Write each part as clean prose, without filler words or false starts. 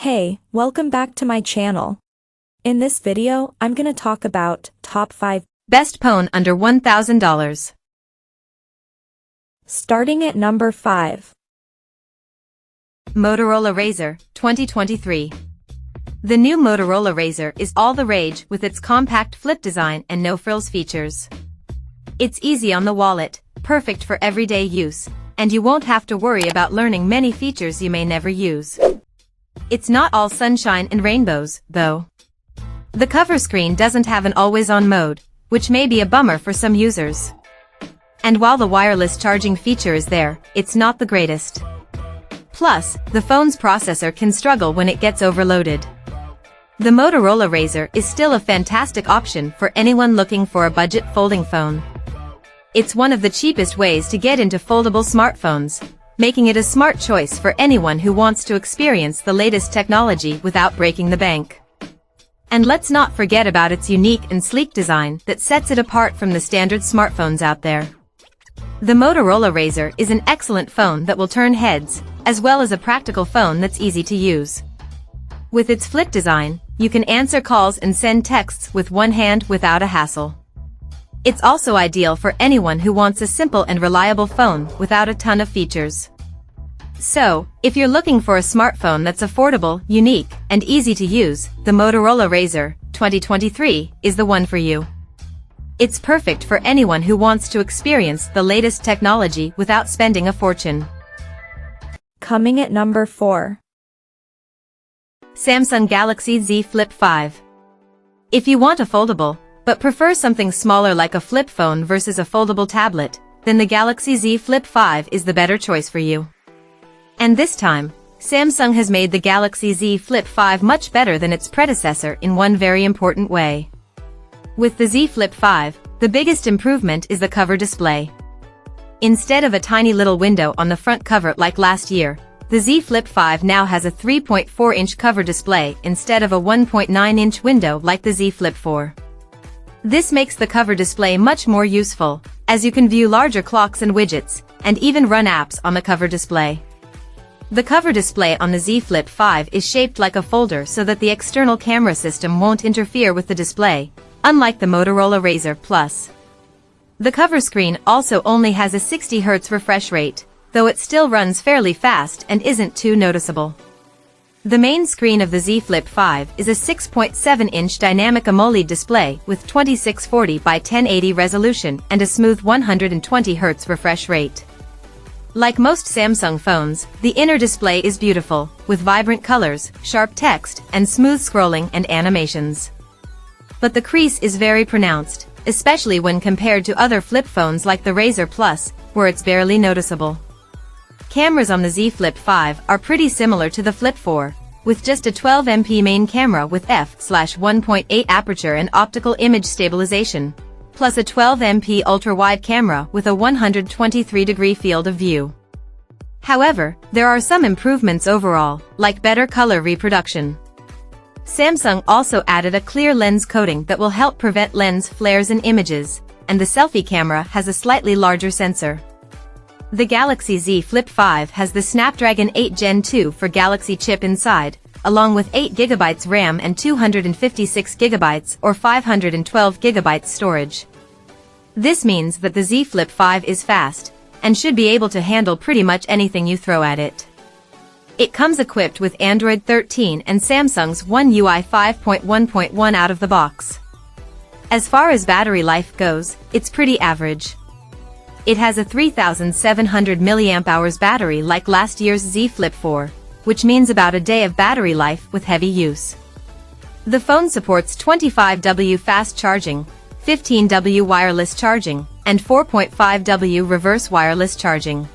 Hey, welcome back to my channel. In this video, I'm gonna talk about top 5 best phone under $1,000. Starting at number 5. Motorola Razr, 2023. The new Motorola Razr is all the rage with its compact flip design and no-frills features. It's easy on the wallet, perfect for everyday use, and you won't have to worry about learning many features you may never use. It's not all sunshine and rainbows, though. The cover screen doesn't have an always-on mode, which may be a bummer for some users. And while the wireless charging feature is there, it's not the greatest. Plus, the phone's processor can struggle when it gets overloaded. The Motorola Razr is still a fantastic option for anyone looking for a budget folding phone. It's one of the cheapest ways to get into foldable smartphones, making it a smart choice for anyone who wants to experience the latest technology without breaking the bank. And let's not forget about its unique and sleek design that sets it apart from the standard smartphones out there. The Motorola Razr is an excellent phone that will turn heads, as well as a practical phone that's easy to use. With its flip design, you can answer calls and send texts with one hand without a hassle. It's also ideal for anyone who wants a simple and reliable phone without a ton of features. So, if you're looking for a smartphone that's affordable, unique, and easy to use, the Motorola Razr, 2023, is the one for you. It's perfect for anyone who wants to experience the latest technology without spending a fortune. Coming at number 4. Samsung Galaxy Z Flip 5. If you want a foldable, but prefer something smaller like a flip phone versus a foldable tablet, then the Galaxy Z Flip 5 is the better choice for you. And this time, Samsung has made the Galaxy Z Flip 5 much better than its predecessor in one very important way. With the Z Flip 5, the biggest improvement is the cover display. Instead of a tiny little window on the front cover like last year, the Z Flip 5 now has a 3.4-inch cover display instead of a 1.9-inch window like the Z Flip 4. This makes the cover display much more useful, as you can view larger clocks and widgets, and even run apps on the cover display. The cover display on the Z Flip 5 is shaped like a folder so that the external camera system won't interfere with the display, unlike the Motorola Razr Plus. The cover screen also only has a 60 Hz refresh rate, though it still runs fairly fast and isn't too noticeable. The main screen of the Z Flip 5 is a 6.7-inch dynamic AMOLED display with 2640 by 1080 resolution and a smooth 120 Hz refresh rate. Like most Samsung phones, the inner display is beautiful, with vibrant colors, sharp text, and smooth scrolling and animations. But the crease is very pronounced, especially when compared to other flip phones like the Razr Plus, where it's barely noticeable. Cameras on the Z Flip 5 are pretty similar to the Flip 4, with just a 12MP main camera with f/1.8 aperture and optical image stabilization, plus a 12MP ultra-wide camera with a 123-degree field of view. However, there are some improvements overall, like better color reproduction. Samsung also added a clear lens coating that will help prevent lens flares in images, and the selfie camera has a slightly larger sensor. The Galaxy Z Flip 5 has the Snapdragon 8 Gen 2 for Galaxy chip inside, along with 8GB RAM and 256GB or 512GB storage. This means that the Z Flip 5 is fast, and should be able to handle pretty much anything you throw at it. It comes equipped with Android 13 and Samsung's One UI 5.1.1 out of the box. As far as battery life goes, it's pretty average. It has a 3700 mAh battery like last year's Z Flip 4, which means about a day of battery life with heavy use. The phone supports 25W fast charging, 15W wireless charging, and 4.5W reverse wireless charging.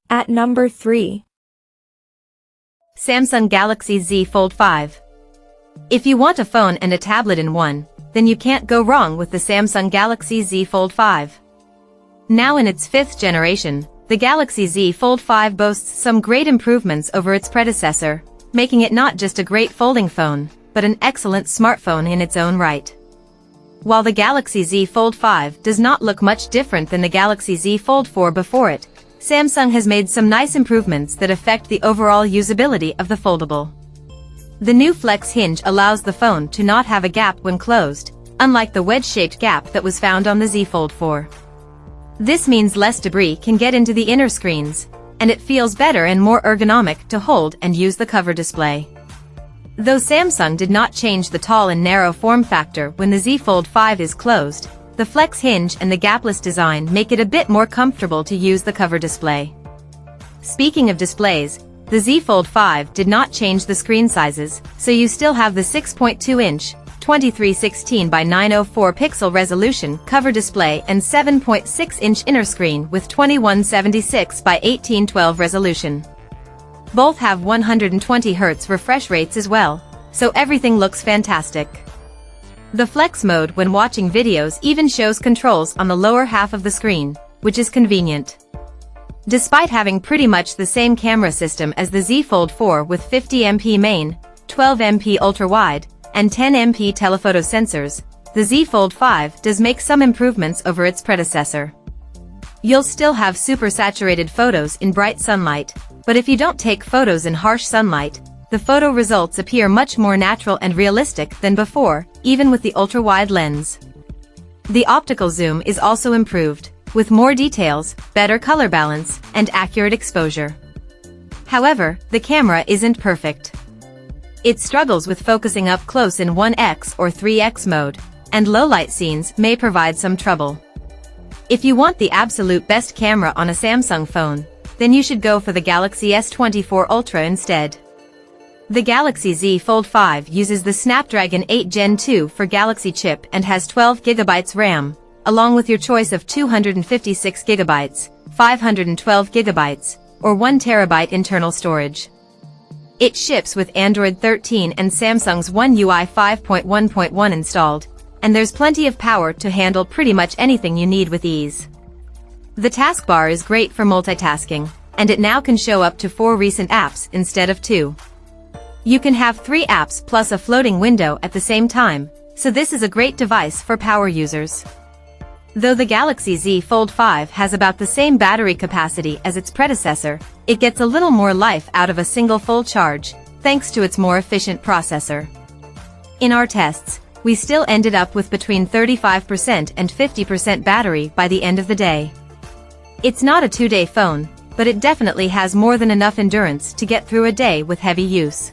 At number 3. Samsung Galaxy Z Fold 5. If you want a phone and a tablet in one, then you can't go wrong with the Samsung Galaxy Z Fold 5. Now in its 5th generation, the Galaxy Z Fold 5 boasts some great improvements over its predecessor, making it not just a great folding phone, but an excellent smartphone in its own right. While the Galaxy Z Fold 5 does not look much different than the Galaxy Z Fold 4 before it, Samsung has made some nice improvements that affect the overall usability of the foldable. The new flex hinge allows the phone to not have a gap when closed, unlike the wedge-shaped gap that was found on the Z Fold 4. This means less debris can get into the inner screens, and it feels better and more ergonomic to hold and use the cover display. Though Samsung did not change the tall and narrow form factor when the Z Fold 5 is closed, the flex hinge and the gapless design make it a bit more comfortable to use the cover display. Speaking of displays, the Z Fold 5 did not change the screen sizes, so you still have the 6.2-inch, 2316 by 904 pixel resolution cover display and 7.6-inch inner screen with 2176 by 1812 resolution. Both have 120 Hz refresh rates as well, so everything looks fantastic. The flex mode when watching videos even shows controls on the lower half of the screen, which is convenient. Despite having pretty much the same camera system as the Z Fold 4 with 50MP main, 12MP ultra-wide, and 10MP telephoto sensors, the Z Fold 5 does make some improvements over its predecessor. You'll still have super saturated photos in bright sunlight, but if you don't take photos in harsh sunlight, the photo results appear much more natural and realistic than before, even with the ultra-wide lens. The optical zoom is also improved, with more details, better color balance, and accurate exposure. However, the camera isn't perfect. It struggles with focusing up close in 1x or 3x mode, and low-light scenes may provide some trouble. If you want the absolute best camera on a Samsung phone, then you should go for the Galaxy S24 Ultra instead. The Galaxy Z Fold 5 uses the Snapdragon 8 Gen 2 for Galaxy chip and has 12GB RAM, along with your choice of 256GB, 512GB, or 1TB internal storage. It ships with Android 13 and Samsung's One UI 5.1.1 installed, and there's plenty of power to handle pretty much anything you need with ease. The taskbar is great for multitasking, and it now can show up to 4 recent apps instead of 2. You can have 3 apps plus a floating window at the same time, so this is a great device for power users. Though the Galaxy Z Fold 5 has about the same battery capacity as its predecessor, it gets a little more life out of a single full charge, thanks to its more efficient processor. In our tests, we still ended up with between 35% and 50% battery by the end of the day. It's not a 2-day phone, but it definitely has more than enough endurance to get through a day with heavy use.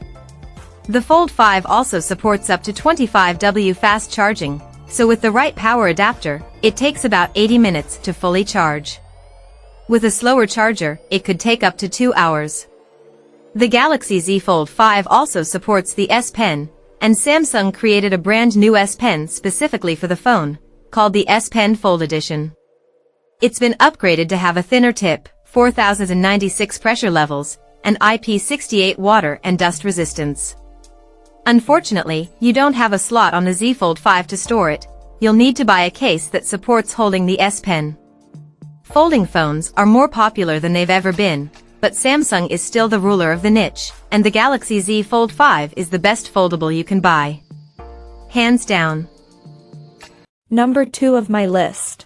The Fold 5 also supports up to 25W fast charging, so with the right power adapter, it takes about 80 minutes to fully charge. With a slower charger, it could take up to 2 hours. The Galaxy Z Fold 5 also supports the S Pen, and Samsung created a brand new S Pen specifically for the phone, called the S Pen Fold Edition. It's been upgraded to have a thinner tip, 4096 pressure levels, and IP68 water and dust resistance. Unfortunately, you don't have a slot on the Z Fold 5 to store it. You'll need to buy a case that supports holding the S Pen. Folding phones are more popular than they've ever been, but Samsung is still the ruler of the niche, and the Galaxy Z Fold 5 is the best foldable you can buy. Hands down. Number 2 of my list.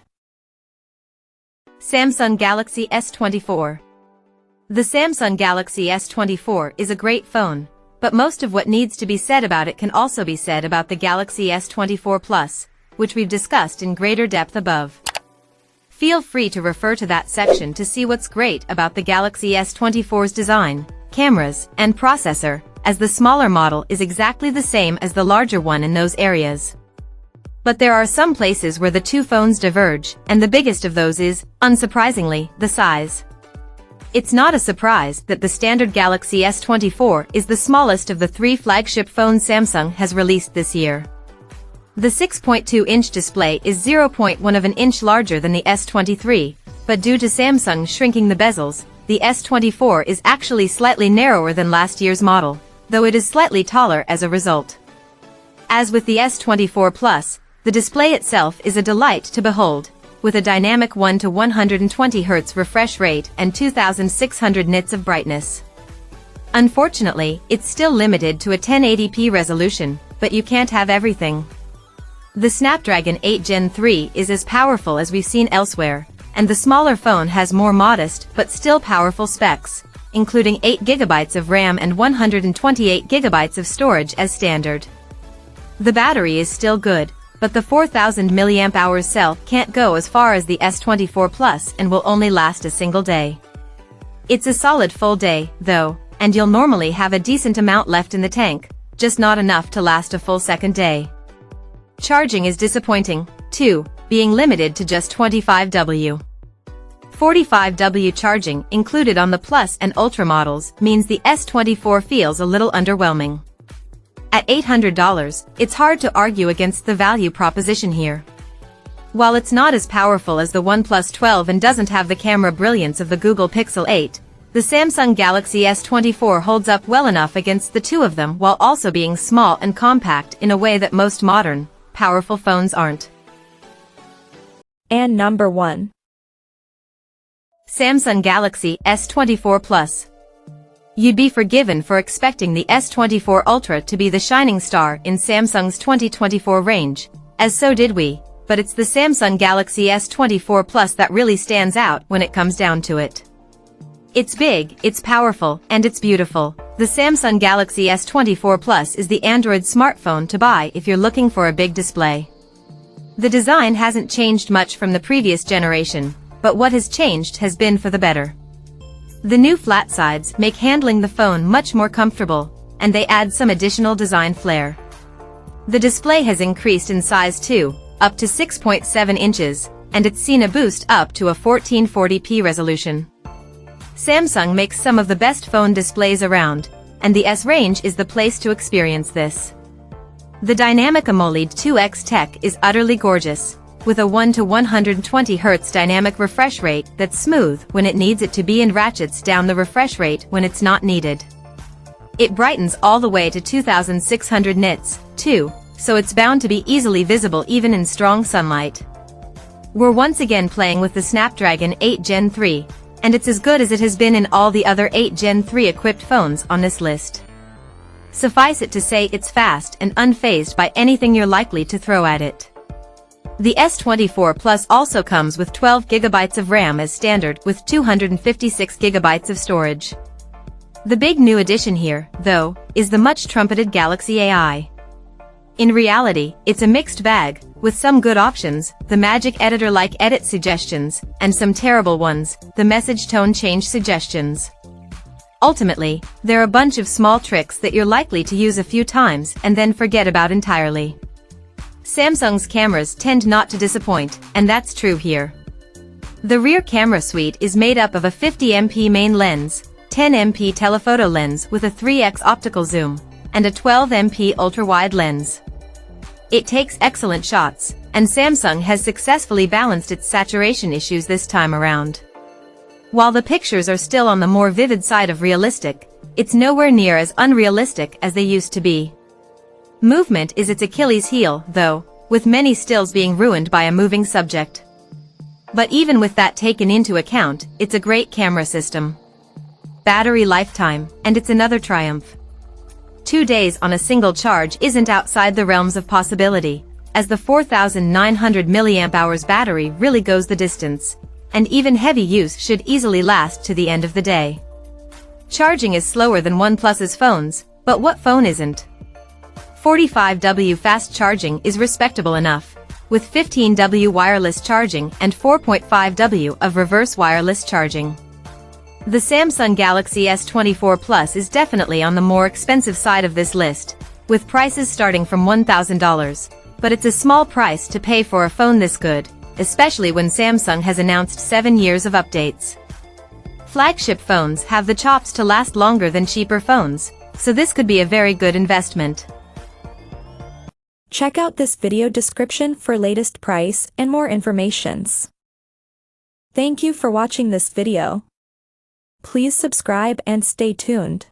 Samsung Galaxy S24. The Samsung Galaxy S24 is a great phone, but most of what needs to be said about it can also be said about the Galaxy S24 Plus, which we've discussed in greater depth above. Feel free to refer to that section to see what's great about the Galaxy S24's design, cameras, and processor, as the smaller model is exactly the same as the larger one in those areas. But there are some places where the two phones diverge, and the biggest of those is, unsurprisingly, the size. It's not a surprise that the standard Galaxy S24 is the smallest of the 3 flagship phones Samsung has released this year. The 6.2-inch display is 0.1 of an inch larger than the S23, but due to Samsung shrinking the bezels, the S24 is actually slightly narrower than last year's model, though it is slightly taller as a result. As with the S24 Plus, the display itself is a delight to behold, with a dynamic 1 to 120 Hz refresh rate and 2600 nits of brightness. Unfortunately, it's still limited to a 1080p resolution, but you can't have everything. The Snapdragon 8 Gen 3 is as powerful as we've seen elsewhere, and the smaller phone has more modest but still powerful specs, including 8 GB of RAM and 128 GB of storage as standard. The battery is still good, but the 4000 mAh cell can't go as far as the S24 Plus and will only last a single day. It's a solid full day, though, and you'll normally have a decent amount left in the tank, just not enough to last a full second day. Charging is disappointing, too, being limited to just 25W. 45W charging included on the Plus and Ultra models means the S24 feels a little underwhelming. At $800, it's hard to argue against the value proposition here. While it's not as powerful as the OnePlus 12 and doesn't have the camera brilliance of the Google Pixel 8, the Samsung Galaxy S24 holds up well enough against the two of them while also being small and compact in a way that most modern, powerful phones aren't. And number 1. Samsung Galaxy S24 Plus. You'd be forgiven for expecting the S24 Ultra to be the shining star in Samsung's 2024 range, as so did we, but it's the Samsung Galaxy S24 Plus that really stands out when it comes down to it. It's big, it's powerful, and it's beautiful. The Samsung Galaxy S24 Plus is the Android smartphone to buy if you're looking for a big display. The design hasn't changed much from the previous generation, but what has changed has been for the better. The new flat sides make handling the phone much more comfortable, and they add some additional design flair. The display has increased in size too, up to 6.7 inches, and it's seen a boost up to a 1440p resolution. Samsung makes some of the best phone displays around, and the S range is the place to experience this. The dynamic AMOLED 2X tech is utterly gorgeous, with a 1 to 120 Hz dynamic refresh rate that's smooth when it needs it to be and ratchets down the refresh rate when it's not needed. It brightens all the way to 2600 nits, too, so it's bound to be easily visible even in strong sunlight. We're once again playing with the Snapdragon 8 Gen 3, and it's as good as it has been in all the other 8 Gen 3 equipped phones on this list. Suffice it to say it's fast and unfazed by anything you're likely to throw at it. The S24 Plus also comes with 12 GB of RAM as standard with 256 GB of storage. The big new addition here, though, is the much-trumpeted Galaxy AI. In reality, it's a mixed bag, with some good options, the magic editor-like edit suggestions, and some terrible ones, the message tone change suggestions. Ultimately, they're a bunch of small tricks that you're likely to use a few times and then forget about entirely. Samsung's cameras tend not to disappoint, and that's true here. The rear camera suite is made up of a 50MP main lens, 10MP telephoto lens with a 3x optical zoom, and a 12MP ultra-wide lens. It takes excellent shots, and Samsung has successfully balanced its saturation issues this time around. While the pictures are still on the more vivid side of realistic, it's nowhere near as unrealistic as they used to be. Movement is its Achilles heel, though, with many stills being ruined by a moving subject. But even with that taken into account, it's a great camera system. Battery lifetime, and it's another triumph. 2 days on a single charge isn't outside the realms of possibility, as the 4900 mAh battery really goes the distance, and even heavy use should easily last to the end of the day. Charging is slower than OnePlus's phones, but what phone isn't? 45W fast charging is respectable enough, with 15W wireless charging and 4.5W of reverse wireless charging. The Samsung Galaxy S24 Plus is definitely on the more expensive side of this list, with prices starting from $1,000, but it's a small price to pay for a phone this good, especially when Samsung has announced 7 years of updates. Flagship phones have the chops to last longer than cheaper phones, so this could be a very good investment. Check out this video description for latest price and more informations. Thank you for watching this video. Please subscribe and stay tuned.